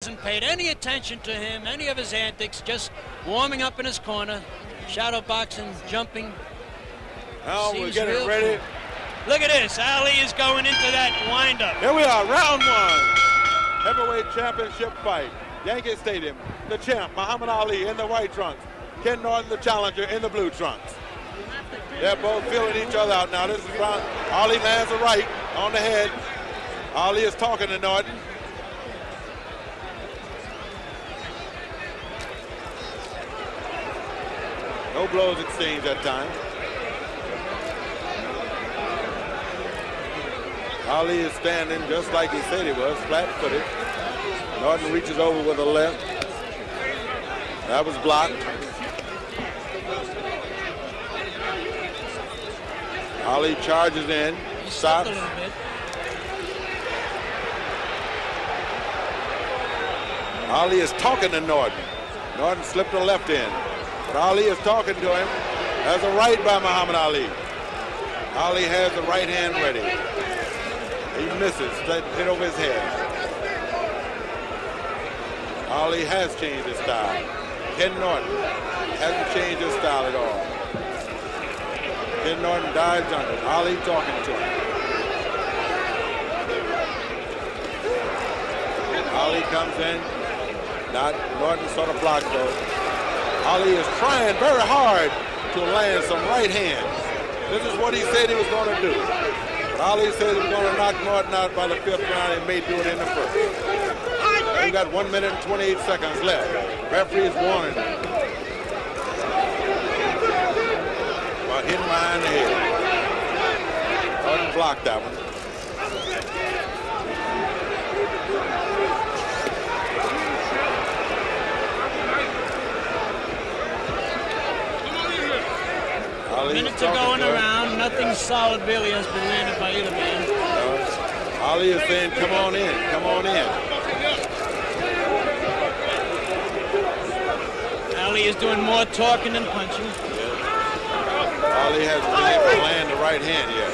Hasn't paid any attention to him, any of his antics, just warming up in his corner, shadow boxing, jumping. Now we're getting ready. Look at this. Ali is going into that windup. Here we are, round one. Heavyweight championship fight. Yankee Stadium. The champ, Muhammad Ali, in the white trunks. Ken Norton, the challenger, in the blue trunks. They're both feeling each other out now. This is round. Ali lands a right on the head. Ali is talking to Norton. No blows exchanged that time. Ali is standing just like he said he was, flat-footed. Norton reaches over with a left. That was blocked. Ali charges in, stops. Ali is talking to Norton. Norton slipped a left in. But Ali is talking to him. There's a right by Muhammad Ali. Ali has the right hand ready. He misses, hit over his head. Ali has changed his style. Ken Norton hasn't changed his style at all. Ken Norton dives under. Ali talking to him. Ali comes in. Norton sort of blocks though. Ali is trying very hard to land some right hands. This is what he said he was going to do. But Ali said he was going to knock Norton out by the 5th round and may do it in the 1st. We got 1 minute and 28 seconds left. Referee is warning him. Well, hit behind the head. Norton blocked that one. Minutes are going around. Nothing solid really has been landed by either man. Ali is saying, come on in, come on in. Ali is doing more talking than punching. Yeah. Ali hasn't been able to land the right hand yet.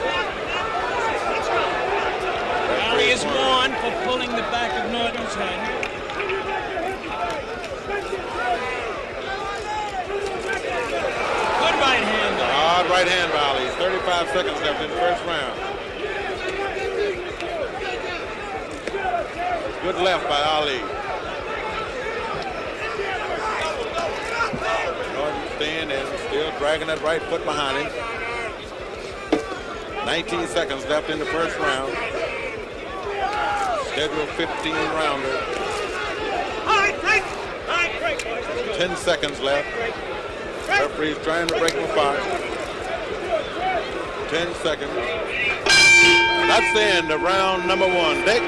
Ali is warned for pulling the back of Norton's head. Right hand. Hard right hand by Ali. 35 seconds left in the 1st round. Good left by Ali. Norton staying in, still dragging that right foot behind him. 19 seconds left in the 1st round. Scheduled 15 rounder. 10 seconds left. Referee's trying to break the 5. 10 seconds. That's the end of round number 1. Dick?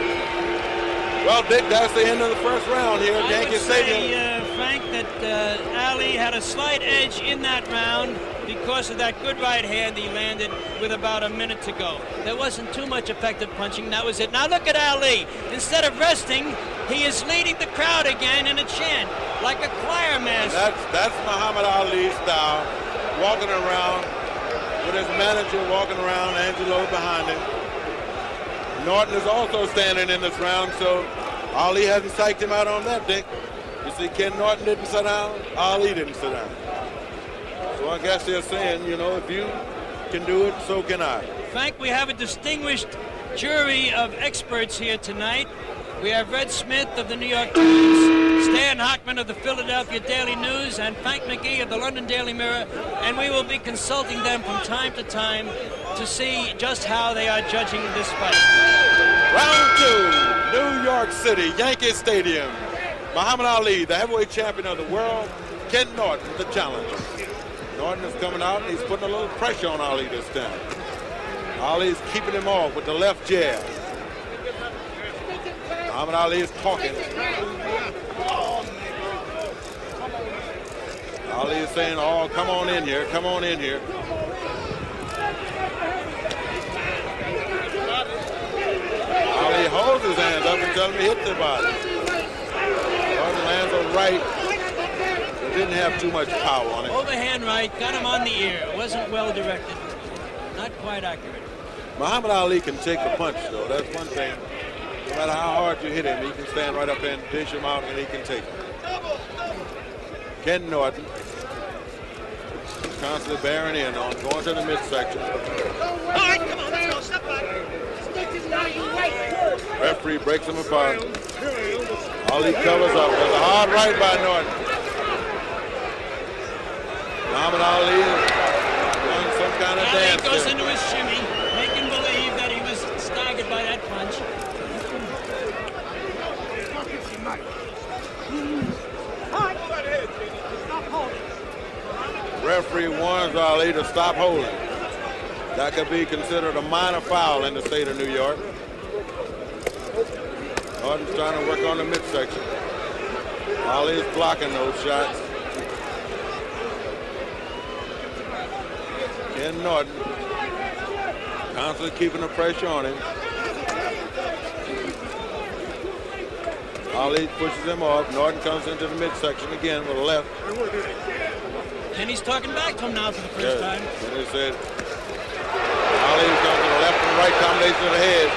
Well, Dick, that's the end of the 1st round here at Yankee Stadium. Frank, that Ali had a slight edge in that round because of that good right hand he landed with about a minute to go. There wasn't too much effective punching. That was it. Now look at Ali. Instead of resting, he is leading the crowd again in a chant, like a choir master. That's Muhammad Ali's style, walking around with his manager walking around, Angelo behind him. Norton is also standing in this round, so Ali hasn't psyched him out on that, Dick. You see, Ken Norton didn't sit down, Ali didn't sit down. So I guess they're saying, you know, if you can do it, so can I. Frank, we have a distinguished jury of experts here tonight. We have Red Smith of the New York Times, Stan Hockman of the Philadelphia Daily News, and Frank McGee of the London Daily Mirror, and we will be consulting them from time to time to see just how they are judging this fight. Round 2, New York City, Yankee Stadium. Muhammad Ali, the heavyweight champion of the world, Ken Norton, the challenger. Norton is coming out and he's putting a little pressure on Ali this time. Ali's keeping him off with the left jab. Muhammad Ali is talking. Ali is saying, oh, come on in here, come on in here. Ali holds his hands up and tells him to hit the body. Norton lands a right. It didn't have too much power on it. Overhand right, got him on the ear. It wasn't well directed. Not quite accurate. Muhammad Ali can take a punch, though. That's one thing. No matter how hard you hit him, he can stand right up there and dish him out, and he can take it. Ken Norton constantly bearing in on going to the midsection. All right, come on, let's go. Step back. Referee breaks him apart. Ali covers up. There's a hard right by Norton. Muhammad Ali is doing some kind of dance. Ali goes into his shimmy, making believe that he was staggered by that punch. Referee warns Ali to stop holding. That could be considered a minor foul in the state of New York. Norton's trying to work on the midsection. Ali is blocking those shots. Ken Norton constantly keeping the pressure on him. Ali pushes him off. Norton comes into the midsection again with a left. And he's talking back to him now for the first time. And he said, Ali comes to the left and right combination of the head.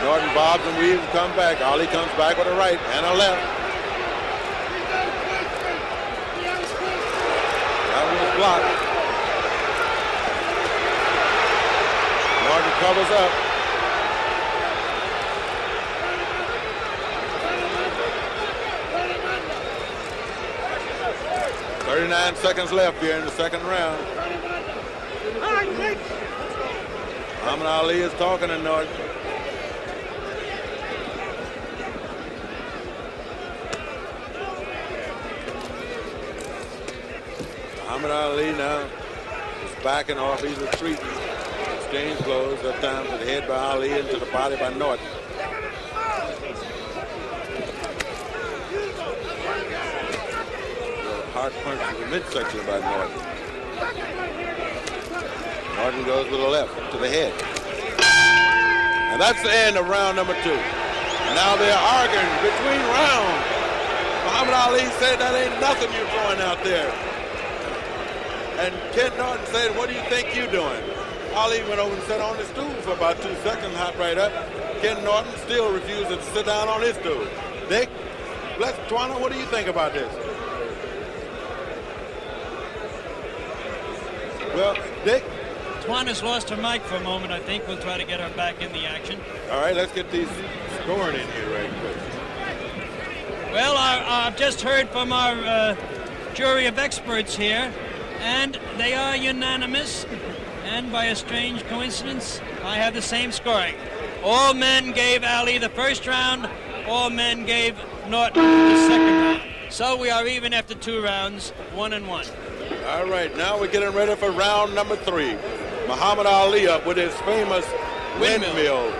Norton bobs and weaves and comes back. Ali comes back with a right and a left. That one was blocked. Norton covers up. .39 seconds left here in the second round. Muhammad Ali is talking to Norton. Muhammad Ali now is backing off. He's retreating. Exchange blows that time to the head by Ali and to the body by Norton. Hard punch to the midsection by Norton. Norton goes with the left to the head. And that's the end of round number 2. And now they're arguing between rounds. Muhammad Ali said that ain't nothing you're throwing out there. And Ken Norton said, what do you think you're doing? Ali went over and sat on his stool for about 2 seconds, hopped right up. Ken Norton still refuses to sit down on his stool. Dick, Twana, what do you think about this? Well, Dick? Twana's lost her mic for a moment, I think. We'll try to get her back in the action. All right, let's get these scoring in here right quick. Well, I've just heard from our jury of experts here, and they are unanimous. And by a strange coincidence, I have the same scoring. All men gave Ali the first round. All men gave Norton the second round. So we are even after 2 rounds, 1-1. All right, now we're getting ready for round number 3. Muhammad Ali up with his famous windmill.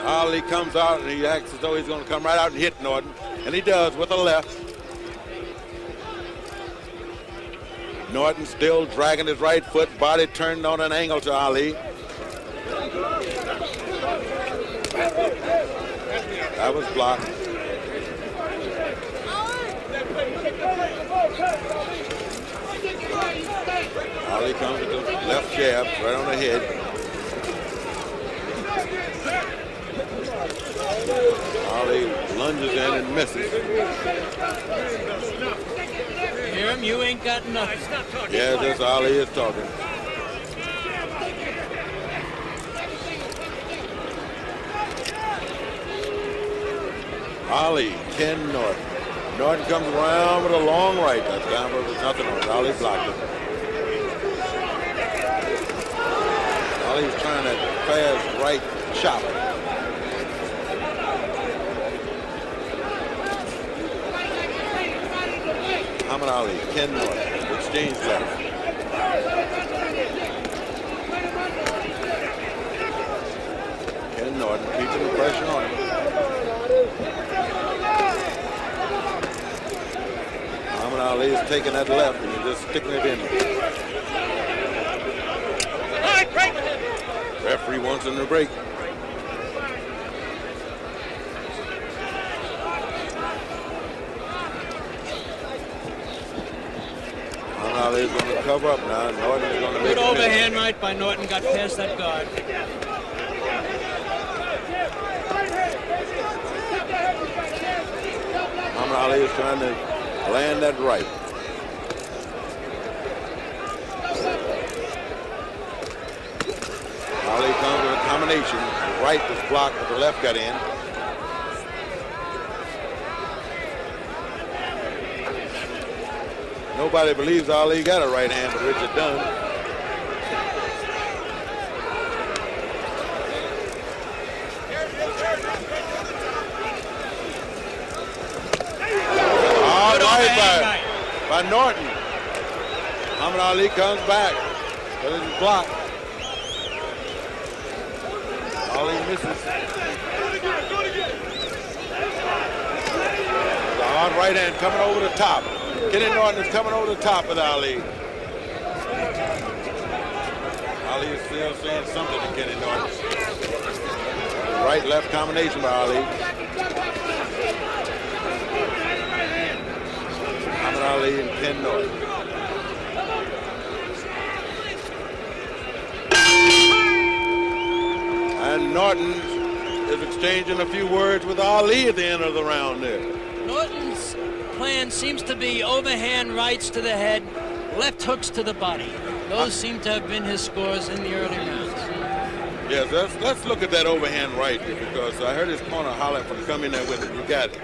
Ali comes out and he acts as though he's going to come right out and hit Norton. And he does with a left. Norton still dragging his right foot, body turned on an angle to Ali. That was blocked. Ali comes with the left jab right on the head. Ali lunges in and misses. Hear him? You ain't got nothing. Yeah, this Ali is talking. Ali, Ken Norton. Norton comes around with a long right. That time there was nothing on it. Ali blocked it. Ali's trying that fast right chop. Muhammad Ali, Ken Norton, exchange left. Ken Norton keeping the pressure on him. Muhammad Ali is taking that left and he's just sticking it in. Referee wants him to break. Ali is going to cover up now. Norton is going to make good overhand right by Norton, got past that guard. Ali is trying to land that right. Ali comes with a combination. The right was blocked, but the left got in. Nobody believes Ali got a right hand, but Richard Dunn. All right by Norton. Muhammad Ali comes back, but it's blocked. Ali misses. The hard right hand coming over the top. Ken Norton is coming over the top with Ali. Ali is still saying something to Ken Norton. Right-left combination by Ali. Muhammad Ali and Ken Norton. And Norton is exchanging a few words with Ali at the end of the round there. Norton's plan seems to be overhand rights to the head, left hooks to the body. Those seem to have been his scores in the early rounds. Yes, let's look at that overhand right here, because I heard his corner holler for to come in there with it. You got it.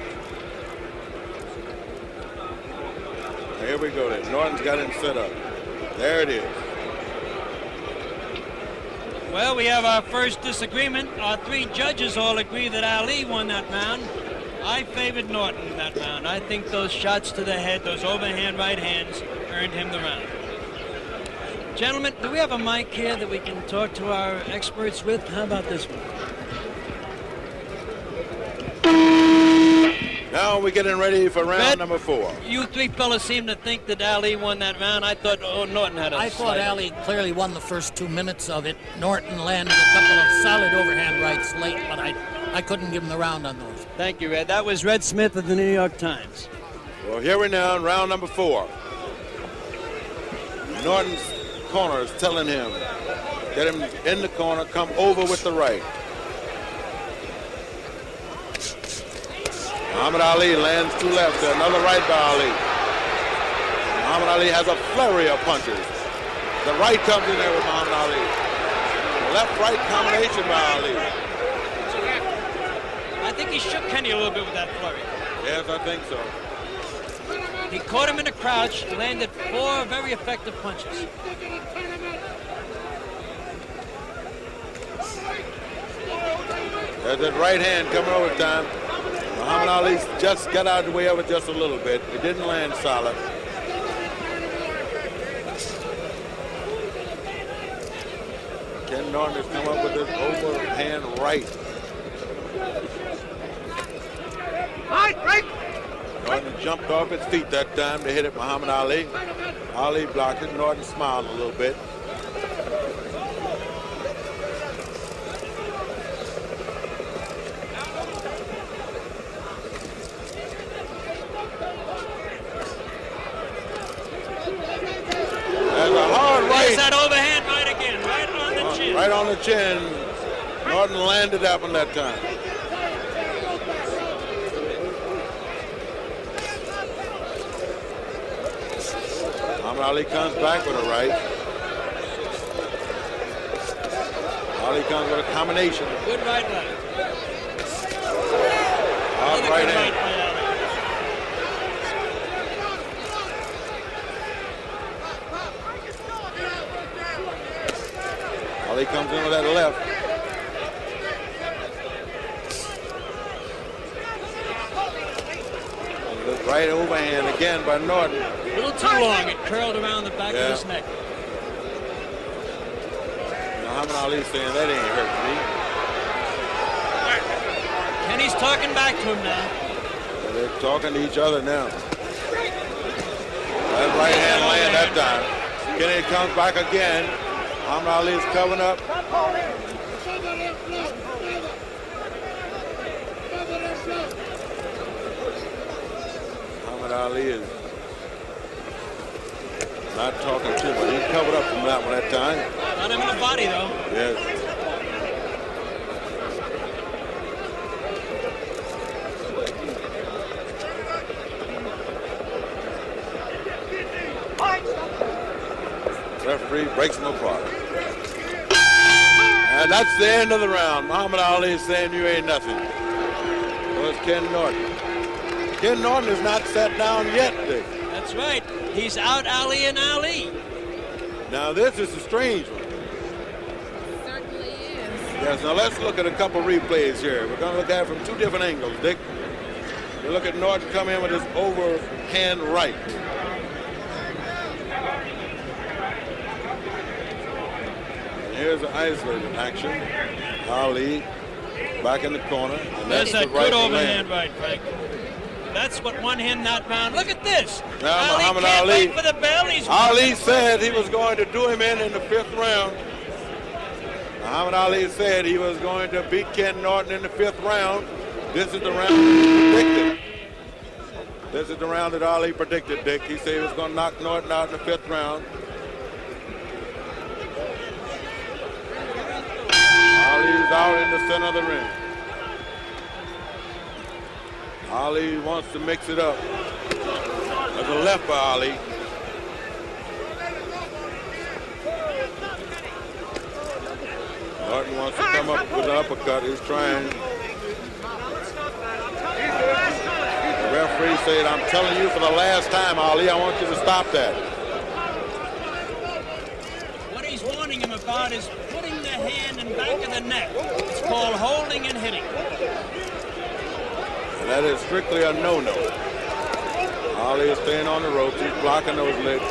Here we go then. Norton's got him set up. There it is. Well, we have our first disagreement. Our three judges all agree that Ali won that round. I favored Norton in that round. I think those shots to the head, those overhand right hands, earned him the round. Gentlemen, do we have a mic here that we can talk to our experts with? How about this one? Now we're getting ready for round number 4. You three fellas seem to think that Ali won that round. I thought Norton had a I thought Ali clearly won the first 2 minutes of it. Norton landed a couple of solid overhand rights late, but I couldn't give him the round on those. Thank you, Red. That was Red Smith of the New York Times. Well, here we now in round number 4. Norton's corner is telling him, get him in the corner, come over with the right. Muhammad Ali lands 2 left, another right by Ali. Muhammad Ali has a flurry of punches. The right comes in there with Muhammad Ali. Left-right combination by Ali. I think he shook Kenny a little bit with that flurry. Yes, I think so. He caught him in a crouch, landed 4 very effective punches. There's that right hand coming over time. Muhammad Ali just got out of the way of it just a little bit. It didn't land solid. Ken Norton has come up with this overhand right. Right. Norton jumped off his feet that time to hit it Muhammad Ali. Ali blocked it. Norton smiled a little bit. There's a hard right. There's that overhand right again, right on the chin. Right on the chin. Norton landed that one that time. Muhammad Ali comes back with a right. Ali comes with a combination. Good right left. Hard right hand. Ali comes in with that left. The right overhand again by Norton. A little too long. It curled around the back of his neck. Muhammad Ali saying that ain't hurting me. Kenny's talking back to him now. Well, they're talking to each other now. That right hand land that time. Kenny comes back again. Muhammad Ali is covering up. Muhammad Ali is not talking too much. He covered up from that one that time. Got him in the body, though. Yes. referee breaks them apart. And that's the end of the round. Muhammad Ali is saying you ain't nothing. So it's Ken Norton. Ken Norton is not sat down yet, Dick. That's right. He's out Ali and Ali. Now this is a strange one. Certainly is. Yes, now let's look at a couple replays here. We're going to look at it from two different angles, Dick. We look at Norton come in with his overhand right. And here's the isolated action. Ali back in the corner. And There's that's that the right good overhand hand. right, Frank. That's what won him that round. Look at this. Now, Ali Muhammad can't Ali- wait for the bell. He's Ali said he was going to do him in the 5th round. Muhammad Ali said he was going to beat Ken Norton in the 5th round. This is the round he predicted. This is the round that Ali predicted, Dick. He said he was going to knock Norton out in the 5th round. Ali's out in the center of the ring. Ali wants to mix it up. There's a left by Ali. Norton wants to come up with an uppercut. He's trying. The referee said, I'm telling you for the last time, Ali, I want you to stop that. What he's warning him about is putting the hand in back of the neck. It's called holding and hitting. And that is strictly a no-no. Ali is staying on the ropes. He's blocking those legs.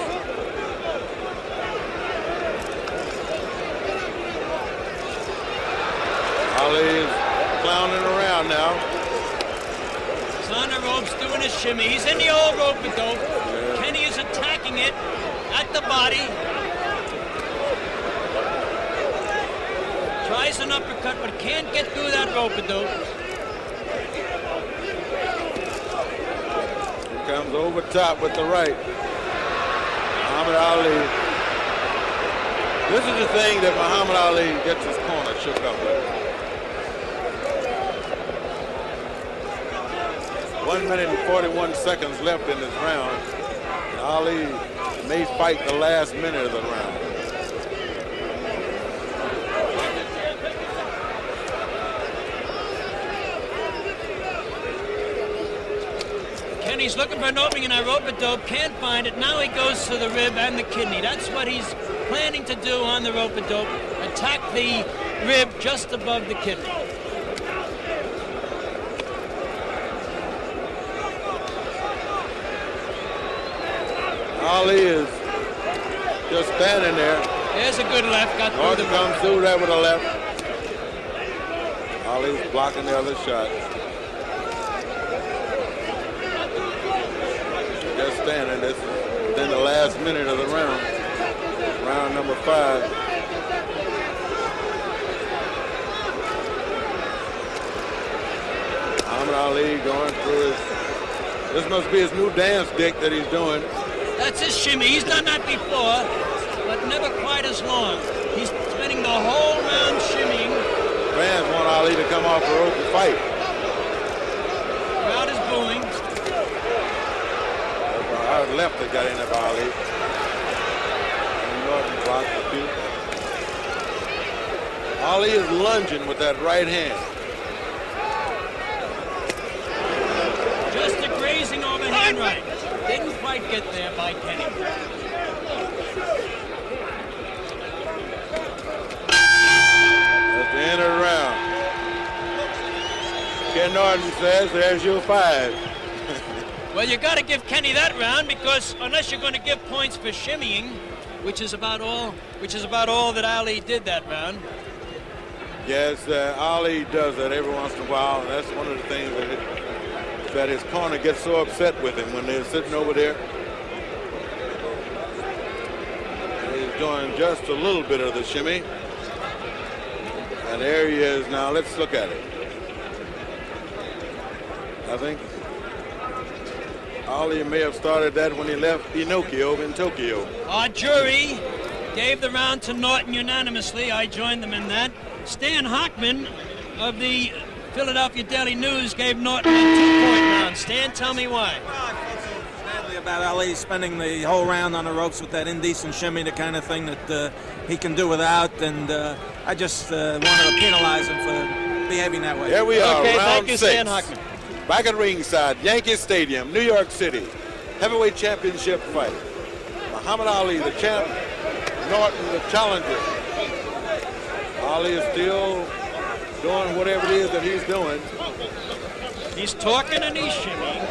Ali is clowning around now. He's on the ropes doing his shimmy. He's in the old rope-a-dope. Yeah. Kenny is attacking it at the body. Tries an uppercut, but can't get through that rope-a-dope. Comes over top with the right. Muhammad Ali. This is the thing that Muhammad Ali gets his corner shook up with. 1 minute and 41 seconds left in this round. And Ali may fight the last minute of the round. Kenny's looking for an opening in that rope-a-dope, can't find it. Now he goes to the rib and the kidney. That's what he's planning to do on the rope-a-dope. Attack the rib just above the kidney. Ali is just standing there. There's a good left, got through Norton the comes through there with a left. Ali's blocking the other shot. Just standing. This is within the last minute of the round. Round number 5. Muhammad Ali going through his. This must be his new dance, Dick, that he's doing. That's his shimmy. He's done that before, but never quite as long. He's spending the whole round shimmying. Fans want Ali to come off the rope and fight. Crowd is booing. Hard left that got in there by Ali. And Norton blocked the feet. Ali is lunging with that right hand. Just a grazing overhand right. Didn't quite get there by Kenny. At the end of the round, Ken Norton says, there's your 5. Well, you got to give Kenny that round because unless you're going to give points for shimmying, which is about all that Ali did that round. Yes, Ali does that every once in a while, and that's one of the things that his corner gets so upset with him when they're sitting over there. He's doing just a little bit of the shimmy. And there he is now. Let's look at it. I think Ali may have started that when he left Pinocchio in Tokyo. Our jury gave the round to Norton unanimously. I joined them in that. Stan Hockman of the Philadelphia Daily News gave Norton a 2-point round. Stan, tell me why. Well, I felt so badly about Ali spending the whole round on the ropes with that indecent shimmy, the kind of thing that he can do without, and I just wanted to penalize him for behaving that way. Here we are, okay, round thank you, 6. Stan Hockman. Back at ringside, Yankee Stadium, New York City. Heavyweight championship fight. Muhammad Ali, the champ. Norton, the challenger. Ali is still doing whatever it is that he's doing. He's talking and he's shimmying.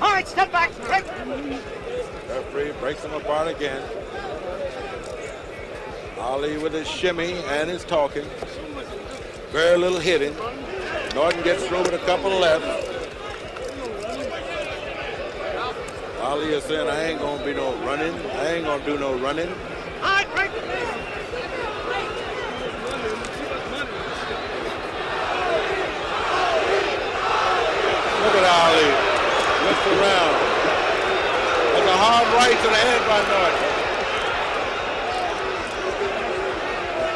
All right, step back. Referee breaks him apart again. Ali with his shimmy and his talking. Very little hitting. Norton gets through with a couple left. Ali is saying, I ain't gonna be no running. I ain't gonna do no running. All right, break. Look at Ali. Looks around. There's a hard right to the head by Norton.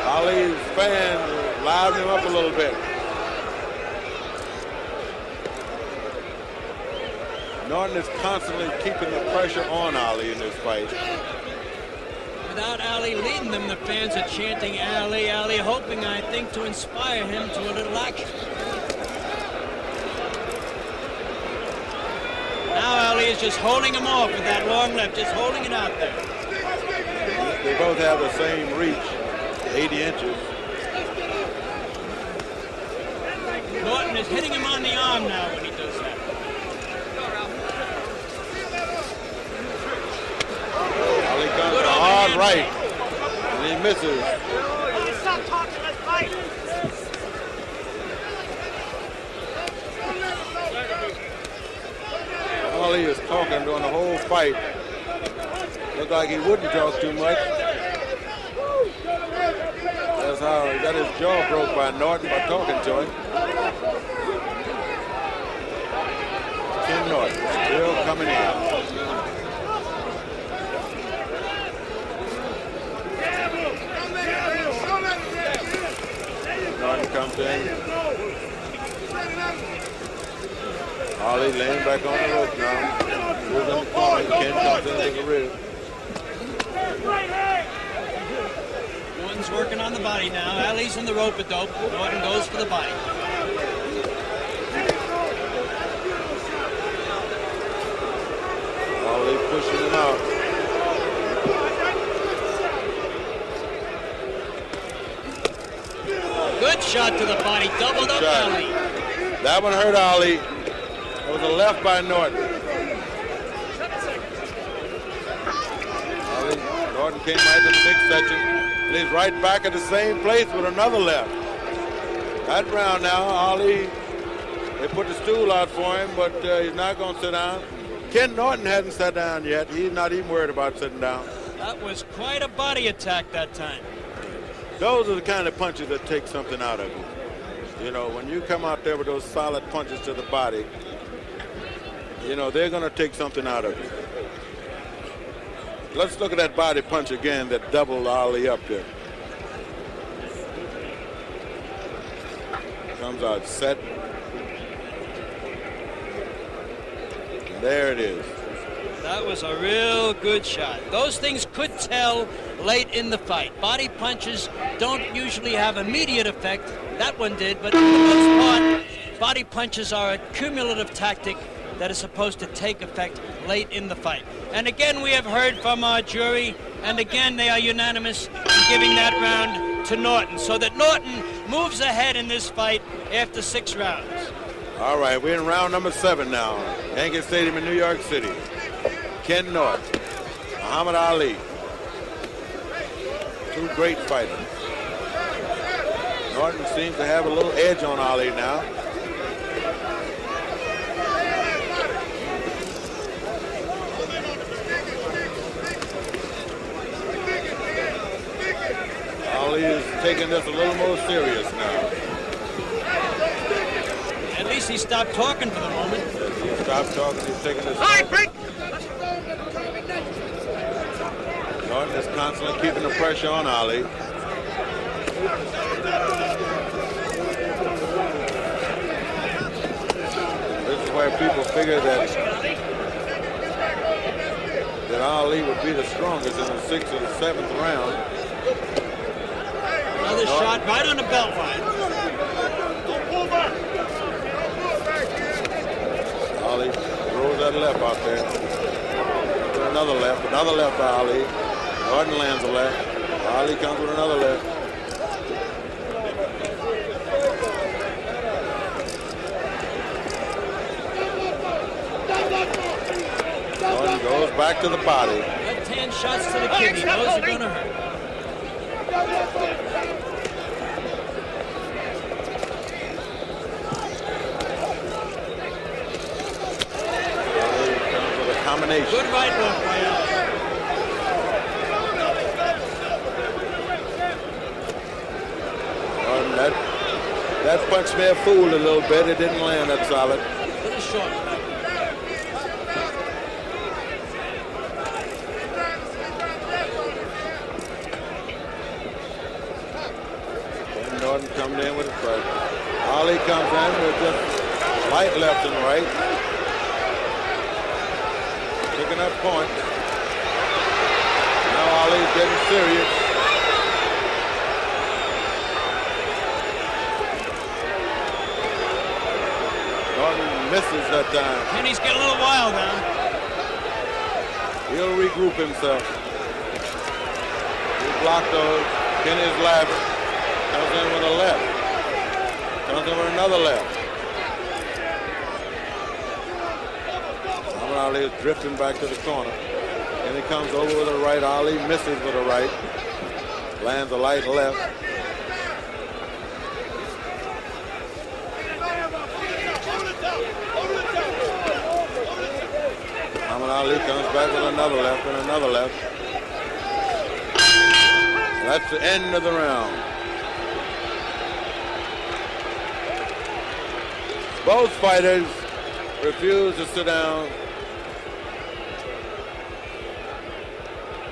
Ali's fans liven him up a little bit. Norton is constantly keeping the pressure on Ali in this fight. Without Ali leading them, the fans are chanting Ali, Ali, hoping, I think, to inspire him to a little action. Now Ali is just holding him off with that long left, just holding it out there. They both have the same reach, 80 inches. Norton is hitting him on the arm now when he does that. Ali comes to a hard right, and he misses. Stop talking, let's fight. Ali is talking during the whole fight. Looked like he wouldn't talk too much. That's how he got his jaw broke by Norton, by talking to him. Ken Norton still coming in. Norton comes in. Ali laying back on the rope now. Goes in the corner. Ken comes into the rib. Norton's working on the body now. Ali's in the rope-a-dope. Norton goes for the body. Ali pushing him out. Good shot to the body. Doubled up Ali. That one hurt Ali. It was a left by Norton. Norton came right to the midsection, and he's right back at the same place with another left. That round now, Ali, they put the stool out for him, but he's not going to sit down. Ken Norton hasn't sat down yet. He's not even worried about sitting down. That was quite a body attack that time. Those are the kind of punches that take something out of you. You know, when you come out there with those solid punches to the body, you know, they're going to take something out of you. Let's look at that body punch again that doubled Ali up there. Comes out set. And there it is. That was a real good shot. Those things could tell late in the fight. Body punches don't usually have immediate effect. That one did, but for the most part, body punches are a cumulative tactic that is supposed to take effect late in the fight. And again, we have heard from our jury, and again, they are unanimous in giving that round to Norton, so that Norton moves ahead in this fight after 6 rounds. All right, we're in round number 7 now. Yankee Stadium in New York City. Ken Norton, Muhammad Ali. Two great fighters. Norton seems to have a little edge on Ali now. Ali is taking this a little more serious now. At least he stopped talking for the moment. He stopped talking, he's taking this. All right, break. Norton is constantly keeping the pressure on Ali. This is where people figured that Ali would be the strongest in the 6th or the 7th round. Another shot right on the belt line. Ali throws that left out there. Another left by Ali. Norton lands a left. Ali comes with another left. Norton goes back to the body. Left hand shots to the kidney. Those are going to hurt. Comes with a combination. Good right hook by Ali. That punch may have fooled a little bit. It didn't land that solid. A little short. Ken Norton coming in with a strike. Ali comes in with just light left and right. Picking up points. Now Ali's getting serious. Misses that time. Kenny's getting a little wild now. He'll regroup himself. He blocked those. Kenny's laughing. Comes in with a left. Comes in with another left. Muhammad Ali is drifting back to the corner. Kenny comes over with a right. Ali misses with a right. Lands a light left. Ali comes back with another left and another left. That's the end of the round. Both fighters refuse to sit down.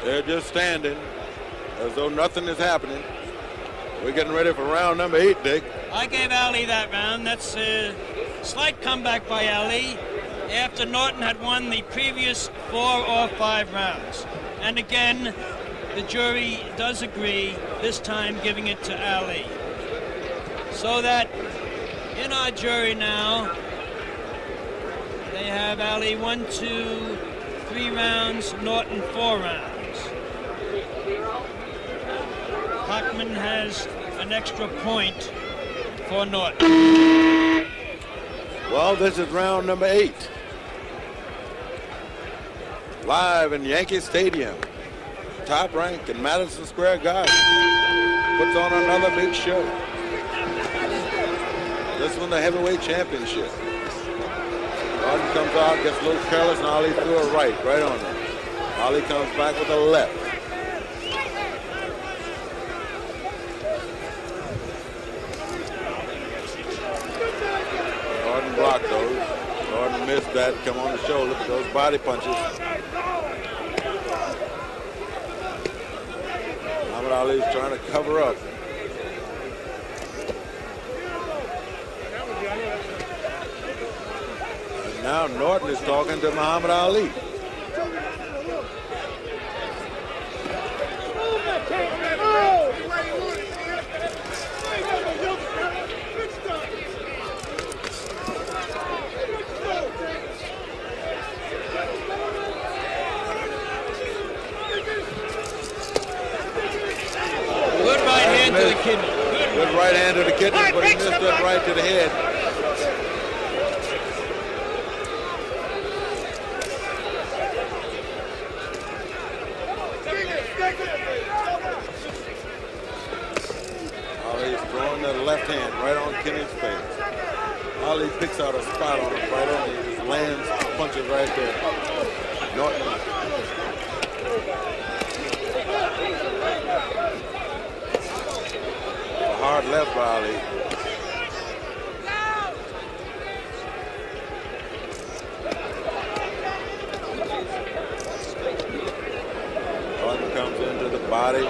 They're just standing as though nothing is happening. We're getting ready for round number 8, Dick. I gave Ali that round. That's a slight comeback by Ali after Norton had won the previous 4 or 5 rounds. And again, the jury does agree, this time giving it to Ali. So that in our jury now, they have Ali 1, 2, 3 rounds, Norton 4 rounds. Hockman has an extra point for Norton. Well, this is round number 8. Live in Yankee Stadium. Top Rank in Madison Square Garden. Puts on another big show. This one, the heavyweight championship. Norton comes out, gets a little careless, and Ali threw a right on him. Ali comes back with a left. Norton blocked those. Norton missed that. Come on the shoulder. Those body punches. Muhammad Ali's trying to cover up. And now Norton is talking to Muhammad Ali. Good right hand to the kidney. Good right hand to the kidney, but he missed that right to the head. Ali's throwing that left hand right on Kenny's face. Ali picks out a spot on him right on it. He just lands punches right there. Norton. Hard left by Ali. Norton comes into the body.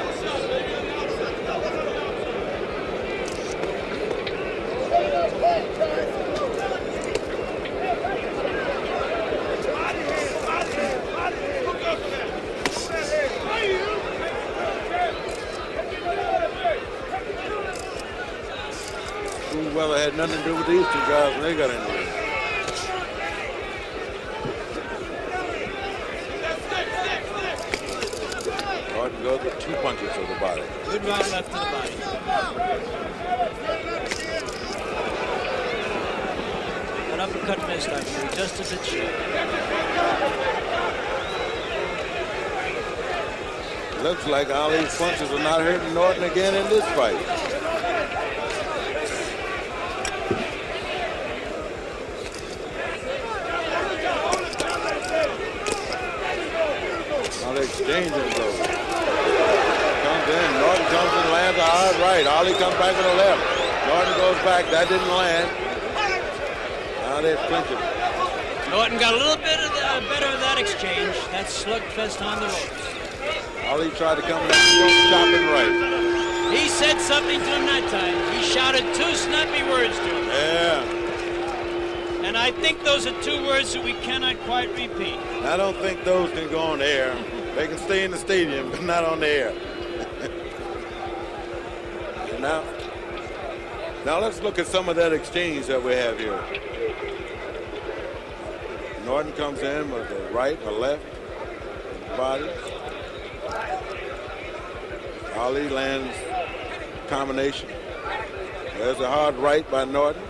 brother had nothing to do with these two guys when they got into it. Norton goes with 2 punches to the body. Good right, left to the body. An uppercut missed, I believe, just as it should. Looks like Ali's punches are not hurting Norton again in this fight. Now they're exchanging blows. Comes in, Norton comes and lands a hard right. Ali comes back with a left. Norton goes back, that didn't land. Now they're clinching. Norton got a little bit of better of that exchange. That slugfest on the ropes. Ali tried to come in and chopping right. He said something to him that time. He shouted 2 snappy words to him. Yeah. And I think those are 2 words that we cannot quite repeat. I don't think those can go on the air. They can stay in the stadium, but not on the air. Now let's look at some of that exchange that we have here. Norton comes in with a right, a left, body. Ali lands combination. There's a hard right by Norton.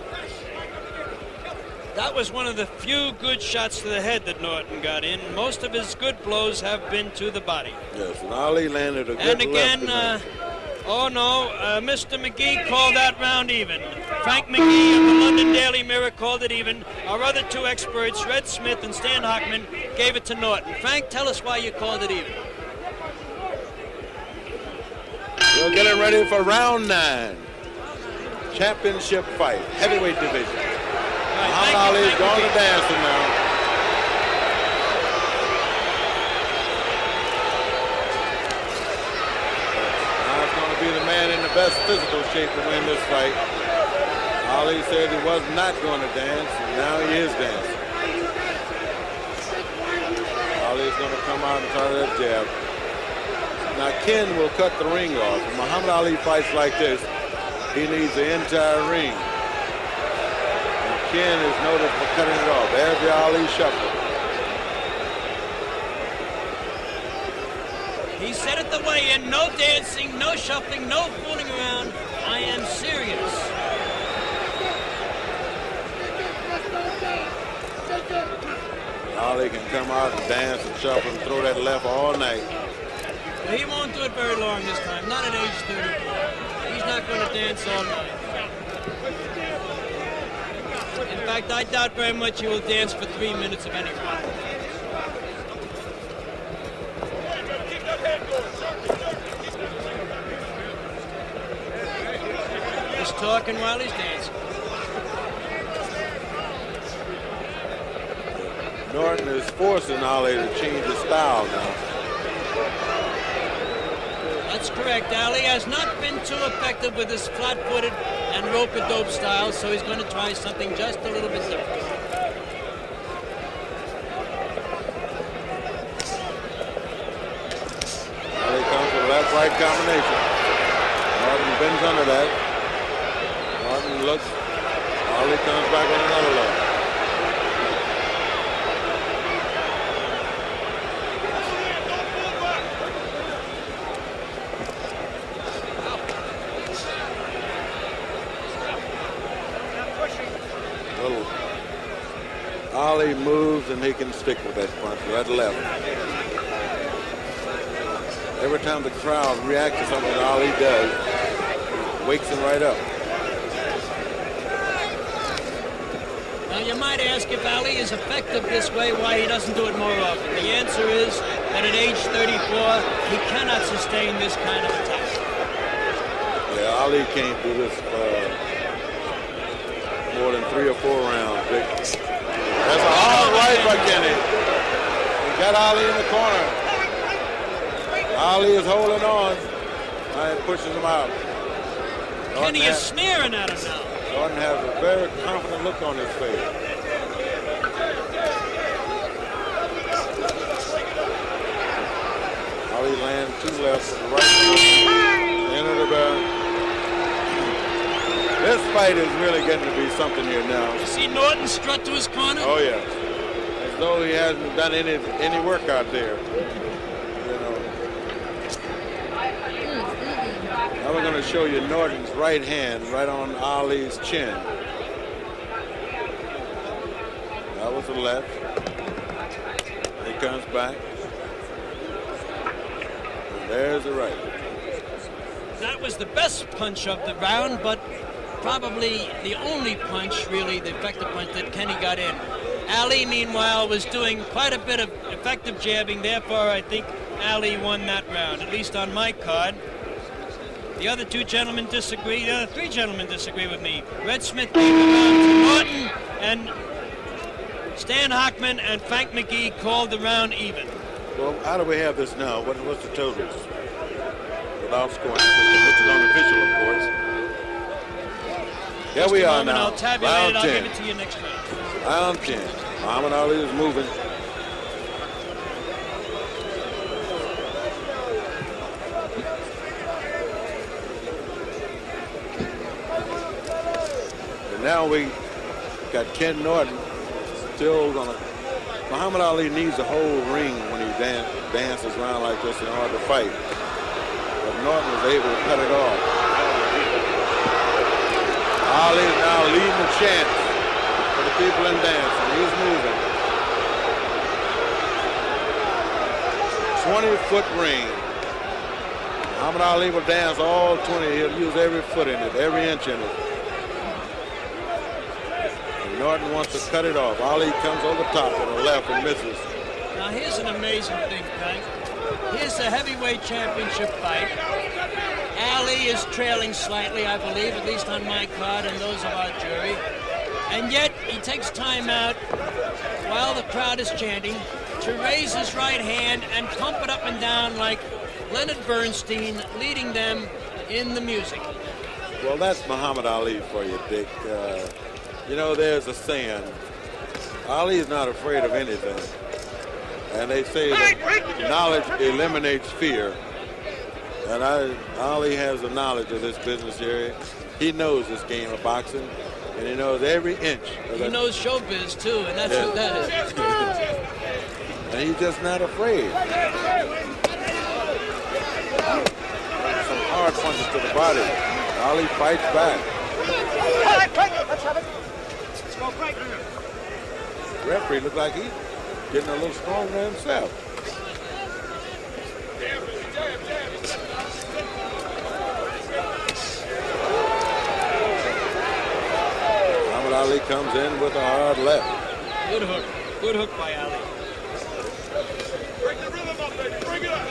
That was one of the few good shots to the head that Norton got in. Most of his good blows have been to the body. Yes, and Ali landed a good And again, left. oh no, Mr. McGee called that round even. Frank McGee of the London Daily Mirror called it even. Our other 2 experts, Red Smith and Stan Hockman, gave it to Norton. Frank, tell us why you called it even. We're getting ready for round 9. Championship fight, heavyweight division. Muhammad Ali's going to dancing now. Now it's going to be the man in the best physical shape to win this fight. Ali said he was not going to dance, and now he is dancing. Ali's going to come out and try that jab. Now Ken will cut the ring off. When Muhammad Ali fights like this, he needs the entire ring. And Ken is noted for cutting it off. There's the Ali shuffle. He said it the way in, no dancing, no shuffling, no fooling around. I am serious. Ali can come out and dance and shuffle and throw that left all night. He won't do it very long this time, not at age 34. He's not going to dance all night. In fact, I doubt very much he will dance for 3 minutes of any kind. He's talking while he's dancing. Norton is forcing Ali to change his style now. That's correct. Ali has not been too effective with his flat-footed and rope-a-dope style, so he's going to try something just a little bit different. Ali comes with a left-right combination. Norton bends under that. Norton looks. Ali comes back with another look. Ali moves and he can stick with that punch, with that left. Every time the crowd reacts to something that Ali does, it wakes him right up. Now you might ask if Ali is effective this way, why he doesn't do it more often. The answer is that at age 34, he cannot sustain this kind of attack. Yeah, Ali can't do this more than 3 or 4 rounds, Vic. That's a hard right by Kenny. He got Ali in the corner. Ali is holding on and pushes him out. Kenny is sneering at him now. Norton has a very confident look on his face. Ali lands 2 lefts, right into the bell. This fight is really getting to be something here now. You see Norton strut to his corner? Oh, yes. As though he hasn't done any work out there. You know. Now we're going to show you Norton's right hand right on Ali's chin. That was the left. He comes back. And there's the right. That was the best punch of the round, but probably the only punch, really, the effective punch that Kenny got in. Ali, meanwhile, was doing quite a bit of effective jabbing. Therefore, I think Ali won that round, at least on my card. The other two gentlemen disagree. The other three gentlemen disagree with me. Red Smith gave the round to Norton, and Stan Hochman and Frank McGee called the round even. Well, how do we have this now? What's the totals? Without scoring, which is unofficial, of course. Here we are now. I'll tabulate it. I'll give it to you next round. Round 10. Muhammad Ali is moving. And now we got Ken Norton still gonna. Muhammad Ali needs a whole ring when he dances around like this in order to fight. But Norton was able to cut it off. Ali is now leading the chance for the people in dancing. He's moving. 20-foot ring. Muhammad Ali will dance all 20. He'll use every foot in it, every inch in it. And Norton wants to cut it off. Ali comes over top on the left and misses. Now here's an amazing thing, Frank. Here's the heavyweight championship fight. Ali is trailing slightly, I believe, at least on my card and those of our jury. And yet he takes time out while the crowd is chanting to raise his right hand and pump it up and down like Leonard Bernstein leading them in the music. Well, that's Muhammad Ali for you, Dick. You know, there's a saying, Ali is not afraid of anything. And they say that knowledge eliminates fear. And Ali has the knowledge of this business here. He knows this game of boxing, and he knows every inch. He knows showbiz, too, and that's what that is. And he's just not afraid. Some hard punches to the body. Ali fights back. All right, break it. Let's have it. Let's go break. The referee looks like he's getting a little stronger himself. Muhammad Ali comes in with a hard left. Good hook. Good hook by Ali. Break the rhythm up, baby. Bring it up.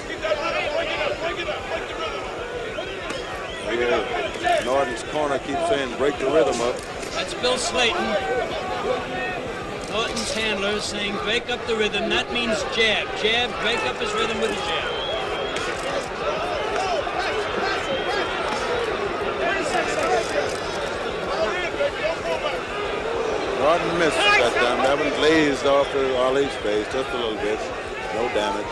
Keep that rhythm. Break it up. Break it up. Break the rhythm up. Here, Norton's corner keeps saying, break the rhythm up. That's Bill Slayton. Norton's handler saying, break up the rhythm. That means jab. Jab, break up his rhythm with a jab. Norton missed that time. That one glazed off of Ali's face just a little bit. No damage.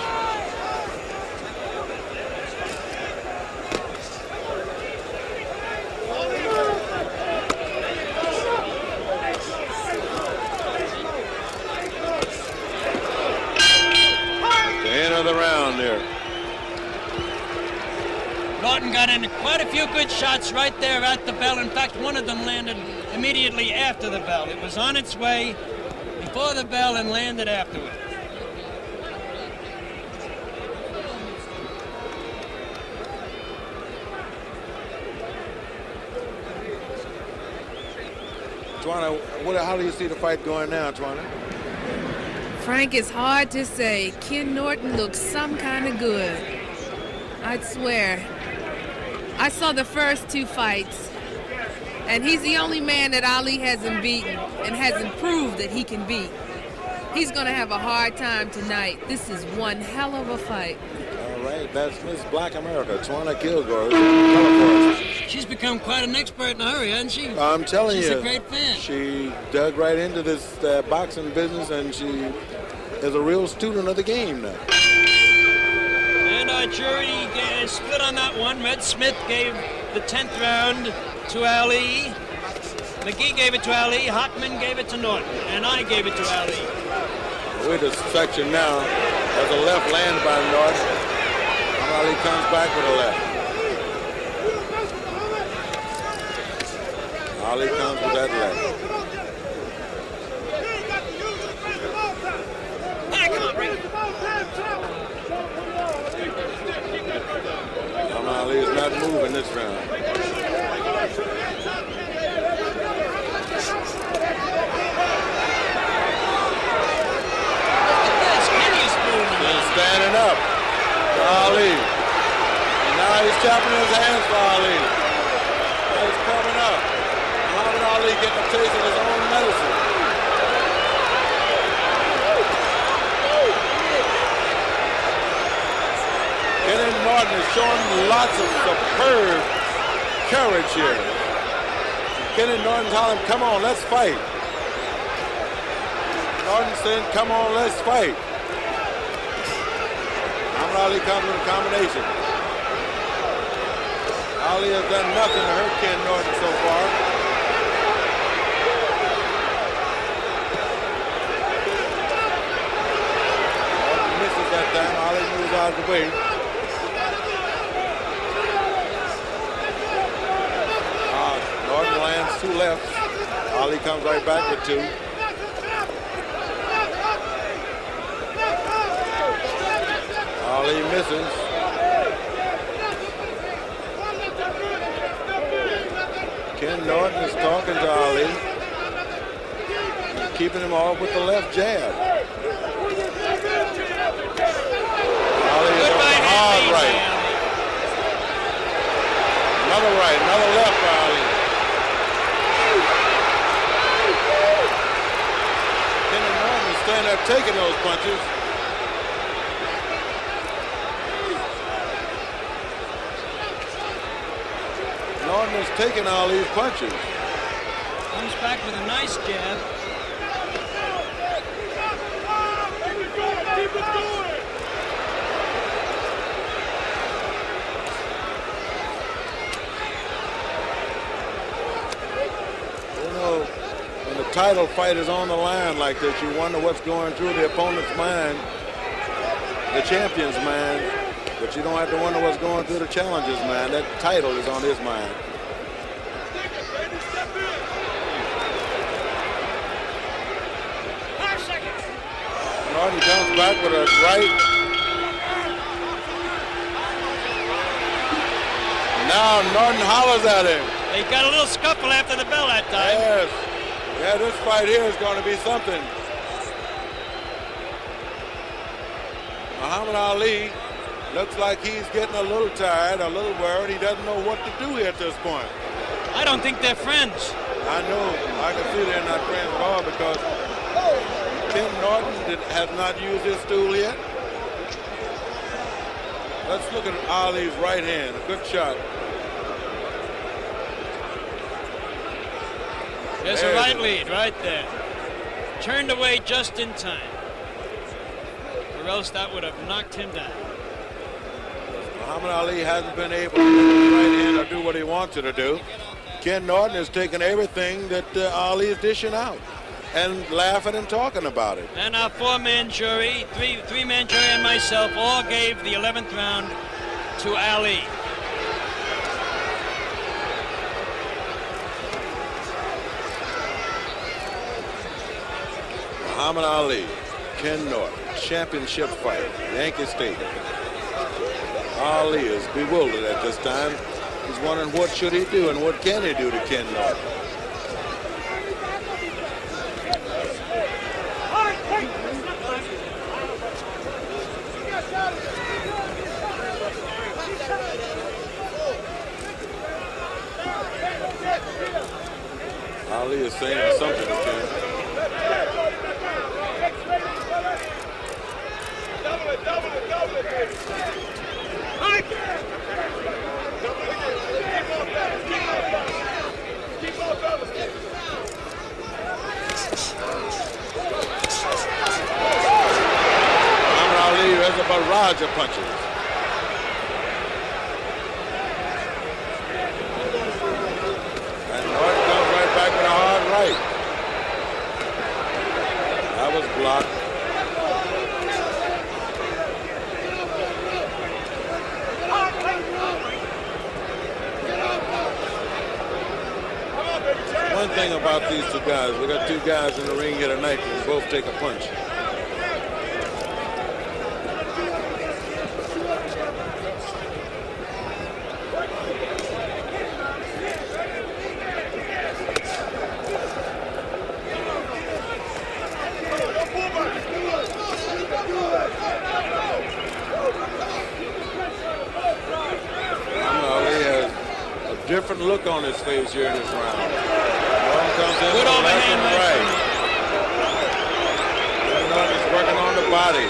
The end of the round there. Norton got in quite a few good shots right there at the bell. In fact, one of them landed immediately after the bell. It was on its way before the bell and landed afterward. Twana, how do you see the fight going now, Twana? Frank, it's hard to say. Ken Norton looks some kind of good. I'd swear. I saw the first two fights, and he's the only man that Ali hasn't beaten and hasn't proved that he can beat. He's going to have a hard time tonight. This is one hell of a fight. All right, that's Miss Black America, Twana Kilgore. She's become quite an expert in a hurry, hasn't she? I'm telling you. She's a great fan. She dug right into this boxing business, and she is a real student of the game now. And our jury split on that one. Red Smith gave the 10th round to Ali. McGee gave it to Ali. Hockman gave it to Norton. And I gave it to Ali. With the section now, there's a left land by Norton. Ali comes back with a left. Ali comes with that left. Ali is not moving this round. Standing up for Ali. And now he's tapping his hands for Ali. He's coming up. Muhammad Ali getting a taste of his own medicine. Ken Norton is showing lots of superb courage here. Ken Norton's hollering, come on, let's fight. Norton saying, come on, let's fight. Ali comes with a combination. Ali has done nothing to hurt Ken Norton so far. Norton misses that time. Ali moves out of the way. Norton lands 2 lefts. Ali comes right back with 2. Ali misses. Ken Norton is talking to Ali, keeping him off with the left jab. Ali is on the hard right. Another right, another left for Ali. Ken Norton is standing there taking those punches. Norton is taking Ali's punches. Comes back with a nice jab. Keep it going. You know, when the title fight is on the line like this, you wonder what's going through the opponent's mind, the champion's mind. But you don't have to wonder what's going through the challenger's mind. That title is on his mind. Norton comes back with a right. Now Norton hollers at him. They got a little scuffle after the bell that time. Yes. Yeah, this fight here is going to be something. Muhammad Ali looks like he's getting a little tired, a little worried. He doesn't know what to do here at this point. I don't think they're friends. I know. I can see they're not friends at all because Ken Norton has not used his stool yet. Let's look at Ali's right hand. A good shot. There's a right lead right there. Turned away just in time. Or else that would have knocked him down. Muhammad Ali hasn't been able to use his right hand or do what he wanted to do. Ken Norton has taken everything that Ali is dishing out and laughing and talking about it. And our 4-man jury, three-man jury and myself all gave the 11th round to Ali. Muhammad Ali, Ken Norton, championship fight, Yankee Stadium. Ali is bewildered at this time. He's wondering what should he do and what can he do to Ken Norton. Ali is saying something to Ken. Muhammad Ali has a barrage of punches. one thing about these two guys. We got two guys in the ring here tonight who both take a punch. Different look on his face here in this round. Norton comes in good overhand right. Ken Norton's working on the body.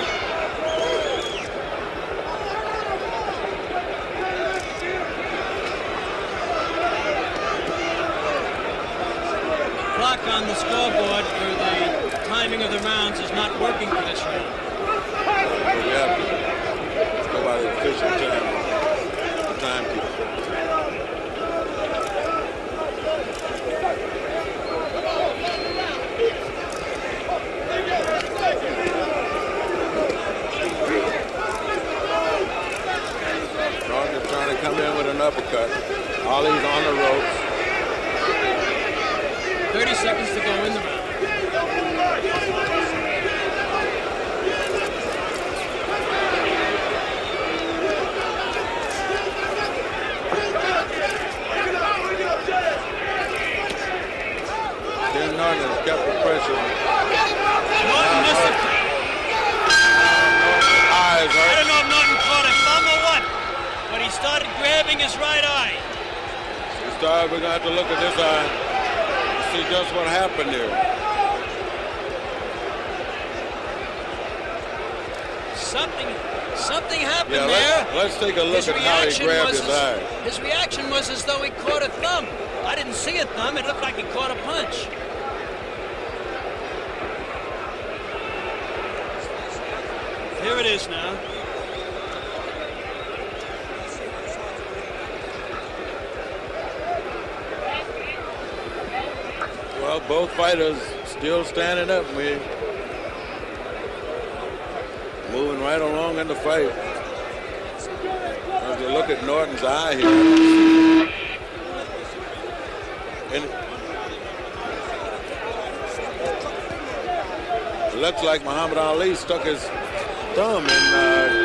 Clock on the scoreboard for the timing of the rounds is not working for this round. We have to go by the official timekeeper. Come in with an uppercut. Ali's on the ropes. 30 seconds to go in the round. Ken Norton has kept the pressure. Norton missed it. Eyes hurt. I don't know if Norton caught a thumb or what, but he started grabbing his right eye. We're going to have to look at this eye and see just what happened there. Something happened there. Let's take a look at how he grabbed his eye. His reaction was as though he caught a thumb. I didn't see a thumb. It looked like he caught a punch. Here it is now. Well, both fighters still standing up, man. Moving right along in the fight. As you look at Norton's eye here. And it looks like Muhammad Ali stuck his thumb in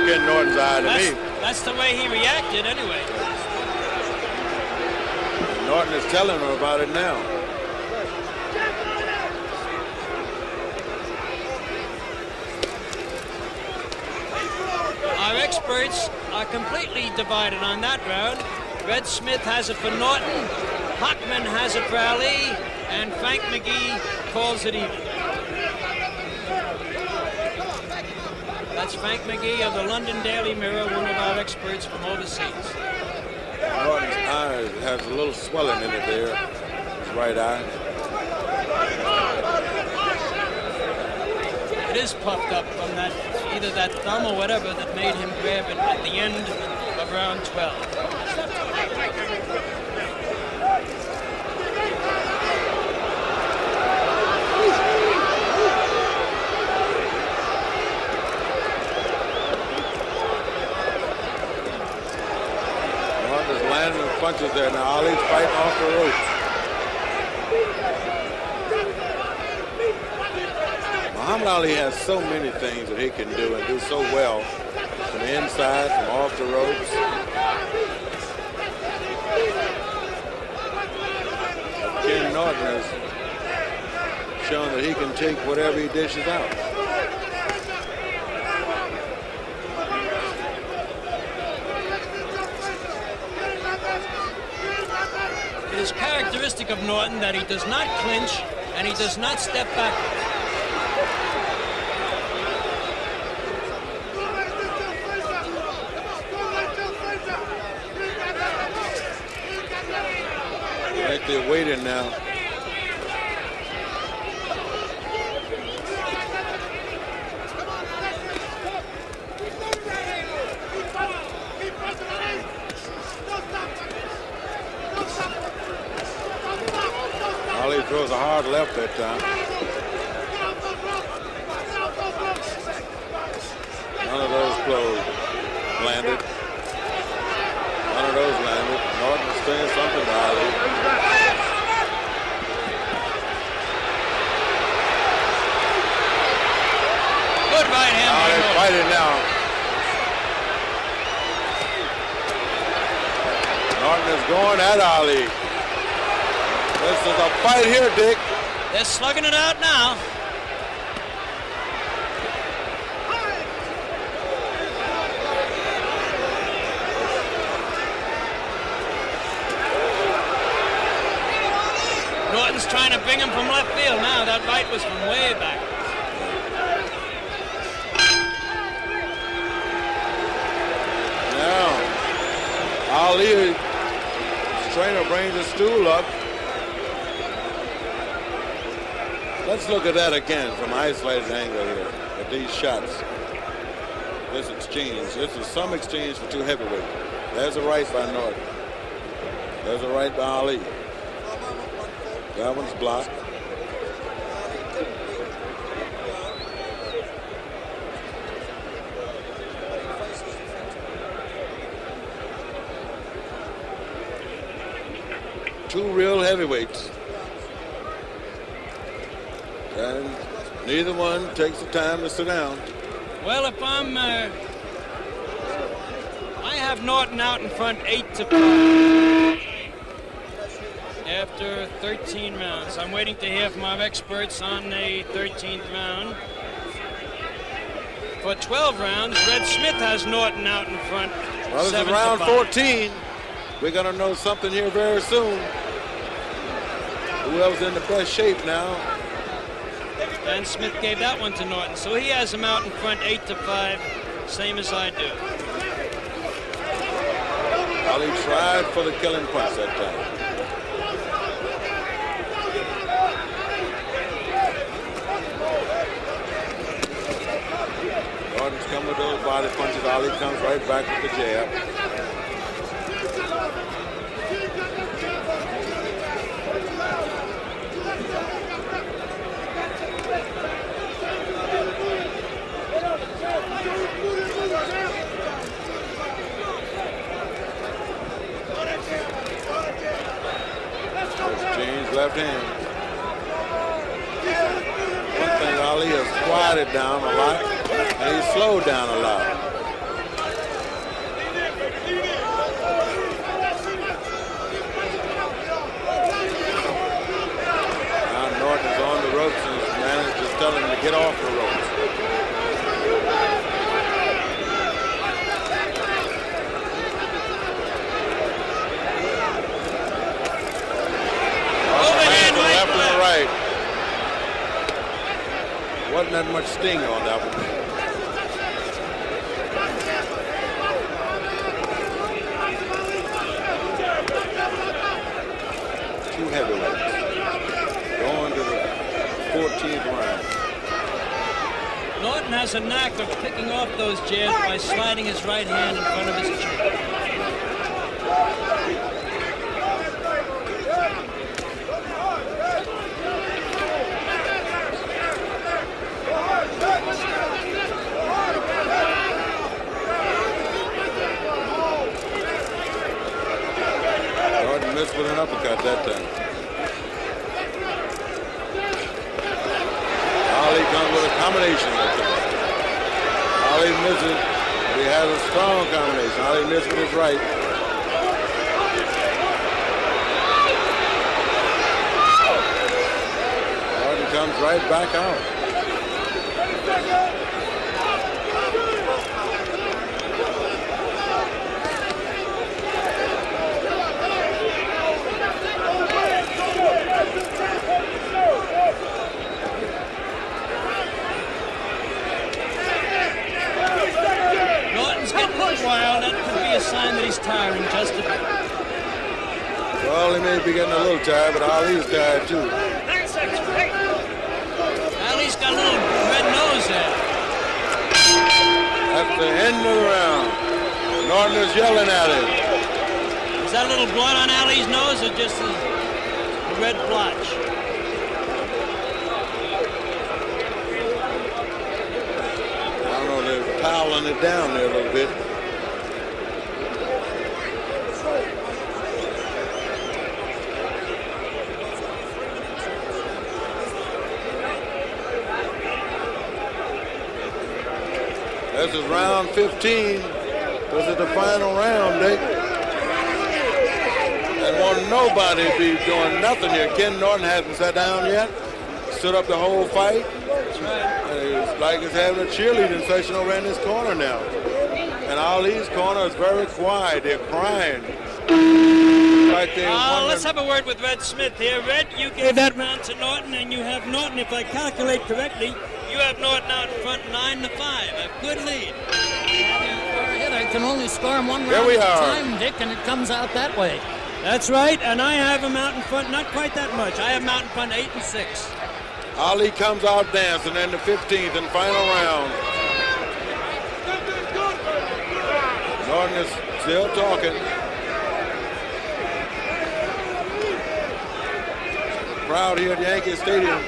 Ken Norton's eye to me. That's the way he reacted anyway. Norton is telling her about it now. Our experts are completely divided on that round. Red Smith has it for Norton, Hockman has it for Ali, and Frank McGee calls it even. That's Frank McGee of the London Daily Mirror, one of our experts from overseas. Norton's eye has a little swelling in it there, his right eye. It is puffed up from that, either that thumb or whatever that made him grab it at the end of round 12. Norton's landing the punches there. Now Ali's fighting off the ropes. Muhammad Ali has so many things that he can do and do so well from the inside, from off the ropes. Ken Norton has shown that he can take whatever he dishes out. It is characteristic of Norton that he does not clinch and he does not step backwards. I think they're waiting now. Ali throws a hard left that time. None of those closed. Landed. None of those landed. Norton is saying something to Ali. going at Ali. This is a fight here, Dick. They're slugging it out now. Norton's trying to bring him from left field now. That right was from way back. Now, Ali, his trainer brings the stool up. Let's look at that again from an isolated angle here at these shots. This exchange. This is some exchange for two heavyweights. There's a right by Norton. There's a right by Ali. That one's blocked. Two real heavyweights. And neither one takes the time to sit down. Well, if I have Norton out in front 8-5 after 13 rounds. I'm waiting to hear from our experts on the 13th round. For 12 rounds, Red Smith has Norton out in front. Well, this is round 14. We're going to know something here very soon. Whoever's in the best shape now. And Smith gave that one to Norton, so he has him out in front 8-5, same as I do. Ali tried for the killing punch that time. Norton's coming with those body punches. Ali comes right back with the jab. Exchange left hand. One thing, Ali has quieted down a lot, and he's slowed down a lot. Now Norton's on the ropes, and his manager's telling him to get off the ropes. Left and right. Wasn't that much sting on that one. Two heavyweights going to the 14th round. Norton has a knack of picking off those jabs by sliding his right hand in front of his chin. Missed with an uppercut that time. Ali comes with a combination that time. Ali misses, but he has a strong combination. Ali missed with his right. Norton comes right back out. Wild, that could be a sign that he's tiring just a bit. Well, he may be getting a little tired, but Ali's tired too. Ali's got a little red nose there. That's the end of the round. Norton is yelling at him. Is that a little blood on Ali's nose or just a red blotch? I don't know, they're piling it down there a little bit. This is round 15. This is the final round, Dick. want nobody to be doing nothing here. Ken Norton hasn't sat down yet. Stood up the whole fight. That's right. It's like he's having a cheerleading session over in this corner now. And Ali's corner is very quiet. They're crying. Like let's have a word with Red Smith here. Red, you gave that round to Norton, and you have Norton, if I calculate correctly, you have Norton out in front 9-5. A good lead. I can only score him one Here round we at a are. time, Dick, and it comes out that way. That's right, and I have him out in front, not quite that much. I have him out in front 8-6. Ali comes out dancing in the 15th and final round. Norton is still talking. Crowd here at Yankee Stadium.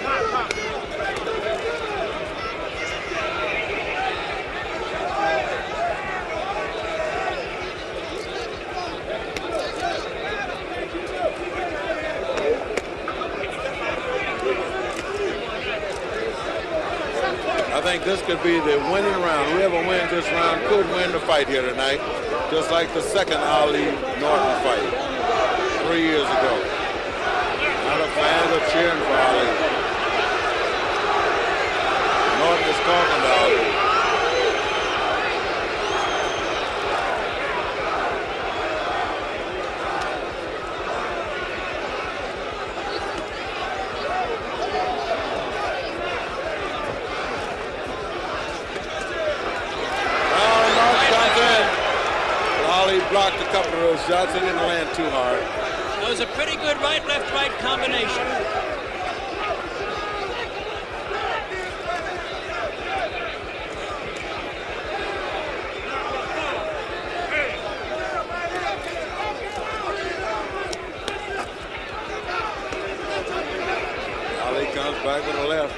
I think this could be the winning round. Whoever wins this round could win the fight here tonight, just like the second Ali-Norton fight 3 years ago. A lot of fans are cheering for Ali. Norton is talking to Ali. Blocked a couple of those shots. They didn't land too hard. That was a pretty good right-left-right combination. Ali comes back with a left.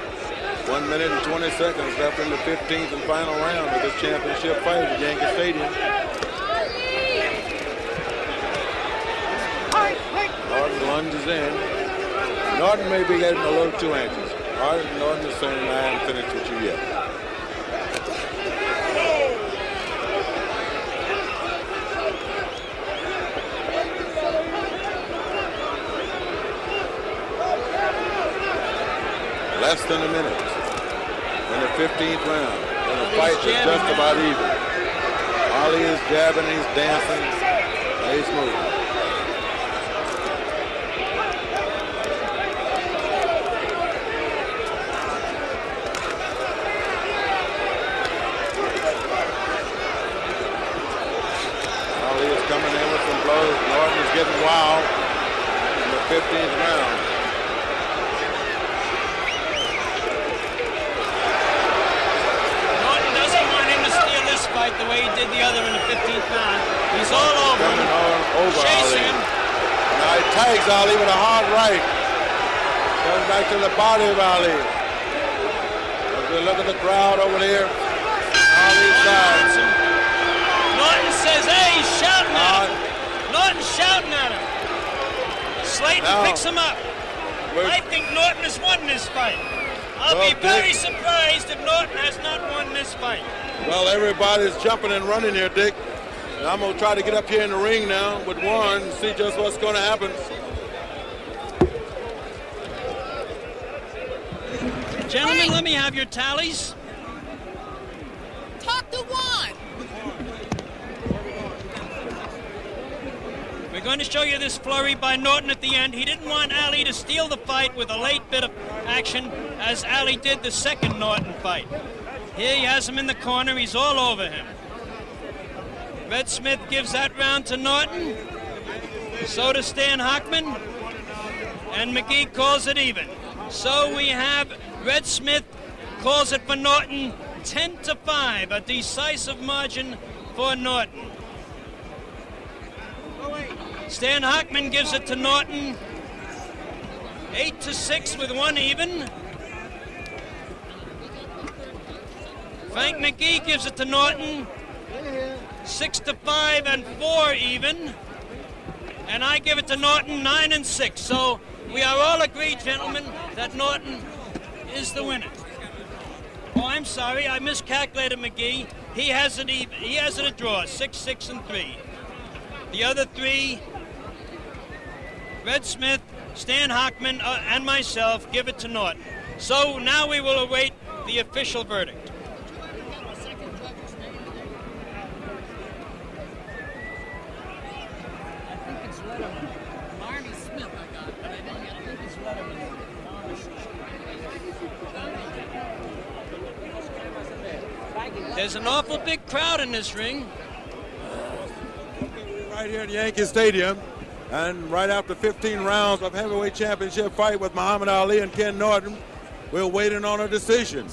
1 minute and 20 seconds left in the 15th and final round of this championship fight at Yankee Stadium. Norton lunges in. Norton may be getting a little too anxious. Norton is saying, I haven't finished with you yet. Less than a minute in the 15th round. And the fight is just about even. Ali is jabbing, he's dancing, and he's moving. Coming in with some blows. Norton is getting wild in the 15th round. Norton doesn't want him to steal this fight the way he did the other in the 15th round. He's all over him, chasing him. Now he tags Ali with a hard right. Goes back to the body of Ali. As we look at the crowd over there, Ali's side. Norton says, hey, he's shouting at him. Norton's shouting at him. Slayton picks him up. I think Norton has won this fight. I'll be very surprised if Norton has not won this fight. Well, everybody's jumping and running here, Dick. And I'm going to try to get up here in the ring now with Warren and see just what's going to happen. Gentlemen, let me have your tallies. Talk to Warren. We're going to show you this flurry by Norton at the end. He didn't want Ali to steal the fight with a late bit of action, as Ali did the second Norton fight. Here he has him in the corner. He's all over him. Red Smith gives that round to Norton. So does Stan Hochman. And McGee calls it even. So we have Red Smith calls it for Norton 10-5, a decisive margin for Norton. Stan Hochman gives it to Norton 8-6 with one even. Frank McGee gives it to Norton 6-5 and 4 even. And I give it to Norton 9-6. So we are all agreed, gentlemen, that Norton is the winner. Oh, I'm sorry, I miscalculated McGee. He has it even. He has it a draw, 6-6 and 3. The other three Red Smith, Stan Hochman, and myself give it to Norton. So now we will await the official verdict. There's an awful big crowd in this ring. Right here at Yankee Stadium, and right after 15 rounds of heavyweight championship fight with Muhammad Ali and Ken Norton, we're waiting on a decision.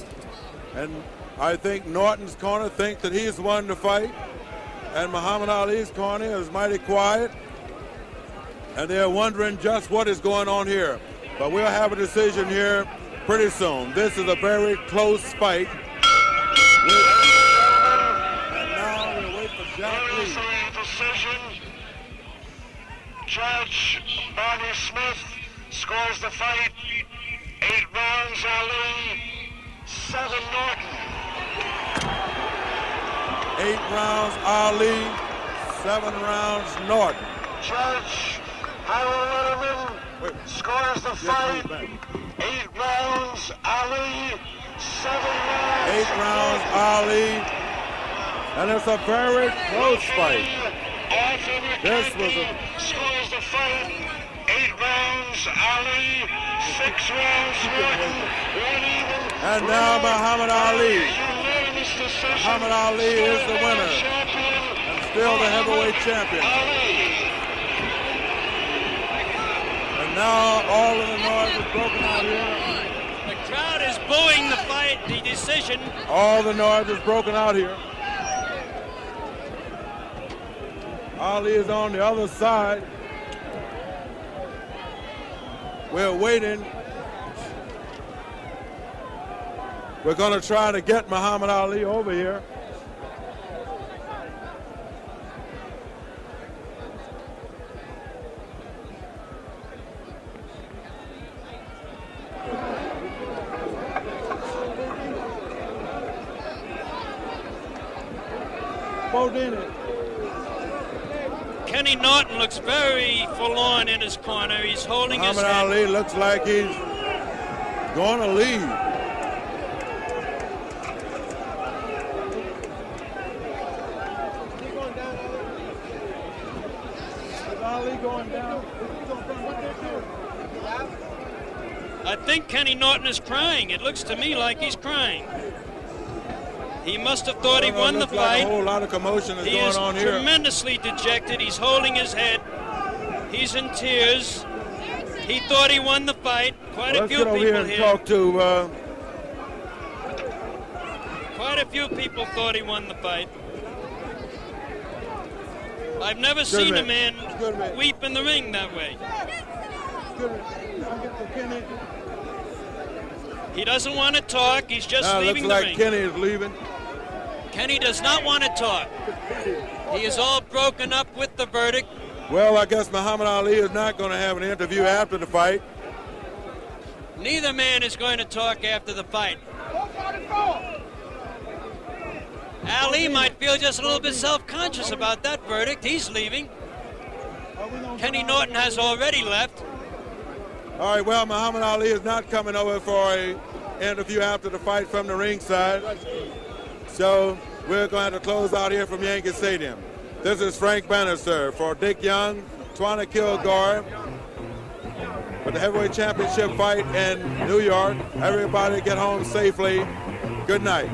And I think Norton's corner think that he's won the fight, and Muhammad Ali's corner is mighty quiet, and they're wondering just what is going on here. But we'll have a decision here pretty soon. This is a very close fight. And now we'll wait for Jack Lee. Decision. Judge Barney Smith scores the fight. 8 rounds Ali, 7 Norton. 8 rounds Ali, 7 rounds Norton. Judge Harold Letterman scores the fight. 8 rounds Ali, 7 rounds. 8 rounds Ali, and it's a very close fight. This was a scores the fight. 8 rounds Ali, 6 rounds Norton. 1 even. And now Muhammad Ali. Muhammad Ali is the winner and still the heavyweight champion. And now all of the noise is broken out here. The crowd is booing the fight, the decision. All the noise is broken out here. Ali is on the other side. We're waiting. We're going to try to get Muhammad Ali over here. Kenny Norton looks very forlorn in his corner. He's holding Muhammad his head. Ali looks like he's going to leave. Ali going down. I think Kenny Norton is crying. It looks to me like he's crying. He must have thought he won the fight. A whole lot of commotion is going on here. He is tremendously dejected. He's holding his head. He's in tears. He thought he won the fight. Quite a few people here. Let's get over here and talk to. Quite a few people thought he won the fight. I've never seen a man weep in the ring that way. He doesn't want to talk. He's just leaving the ring. Looks like Kenny is leaving. Kenny does not want to talk. He is all broken up with the verdict. Well, I guess Muhammad Ali is not going to have an interview after the fight. Neither man is going to talk after the fight. Ali might feel just a little bit self-conscious about that verdict. He's leaving. Kenny Norton has already left. All right, well, Muhammad Ali is not coming over for an interview after the fight from the ringside. So we're going to have to close out here from Yankee Stadium. This is Frank Bannister for Dick Young, Twana Kilgore, for the heavyweight championship fight in New York. Everybody get home safely. Good night.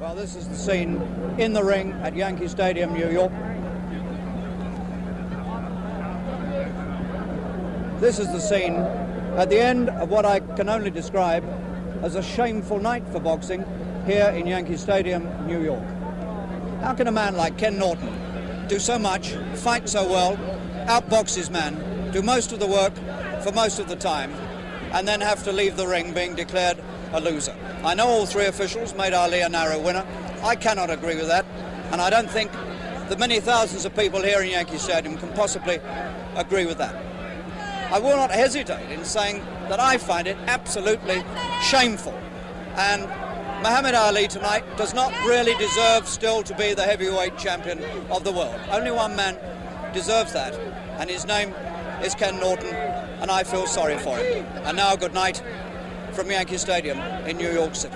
Well, this is the scene in the ring at Yankee Stadium, New York. This is the scene at the end of what I can only describe as a shameful night for boxing here in Yankee Stadium, New York. How can a man like Ken Norton do so much, fight so well, outbox his man, do most of the work for most of the time, and then have to leave the ring being declared a loser? I know all three officials made Ali a narrow winner. I cannot agree with that, and I don't think the many thousands of people here in Yankee Stadium can possibly agree with that. I will not hesitate in saying that I find it absolutely shameful, and Muhammad Ali tonight does not really deserve still to be the heavyweight champion of the world. Only one man deserves that, and his name is Ken Norton, and I feel sorry for him. And now good night from Yankee Stadium in New York City.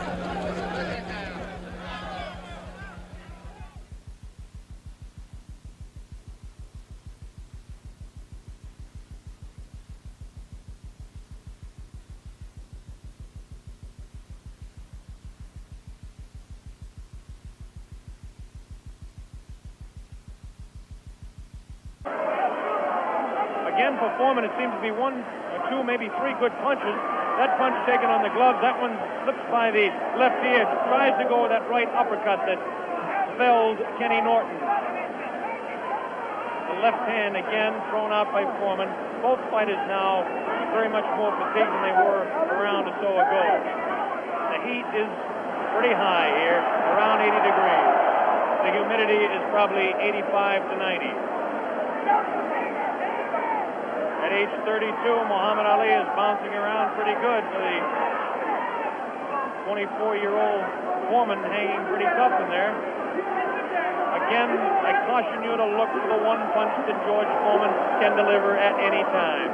Again, for Foreman, it seems to be one or two, maybe three good punches. That punch taken on the glove, that one slips by the left ear, tries to go with that right uppercut that felled Kenny Norton. The left hand again thrown out by Foreman. Both fighters now very much more fatigued than they were a round or so ago. The heat is pretty high here, around 80 degrees. The humidity is probably 85 to 90. At age 32, Muhammad Ali is bouncing around pretty good for the 24-year-old Foreman, hanging pretty tough in there. Again, I caution you to look for the one punch that George Foreman can deliver at any time.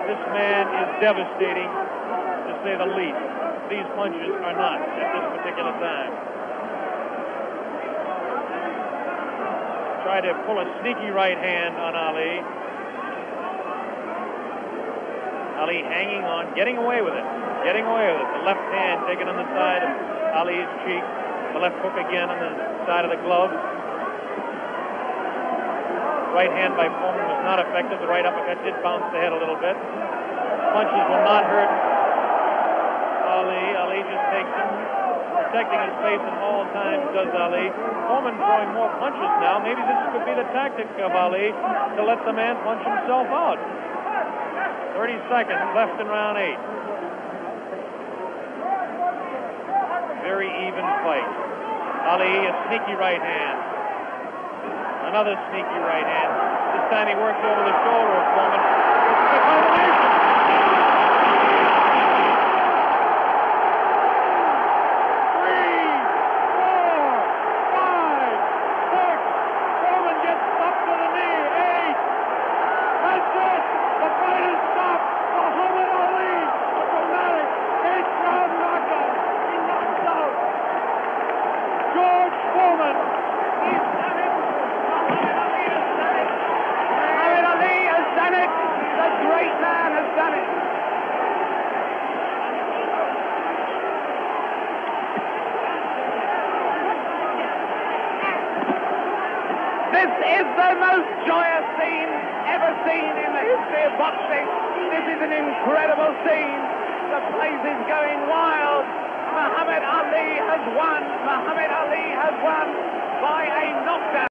This man is devastating, to say the least. These punches are not at this particular time. Try to pull a sneaky right hand on Ali. Ali hanging on, getting away with it. The left hand taken on the side of Ali's cheek. The left hook again on the side of the glove. Right hand by Foreman was not effective. The right uppercut did bounce the head a little bit. Punches will not hurt Ali. Ali just takes them, protecting his face at all times, does Ali. Foreman throwing more punches now. Maybe this could be the tactic of Ali to let the man punch himself out. 30 seconds left in round 8. Very even fight. Ali, a sneaky right hand. Another sneaky right hand. This time he works over the shoulder of Foreman. It's a combination. This is the most joyous scene ever seen in the history of boxing. This is an incredible scene. The place is going wild. Muhammad Ali has won. Muhammad Ali has won by a knockdown.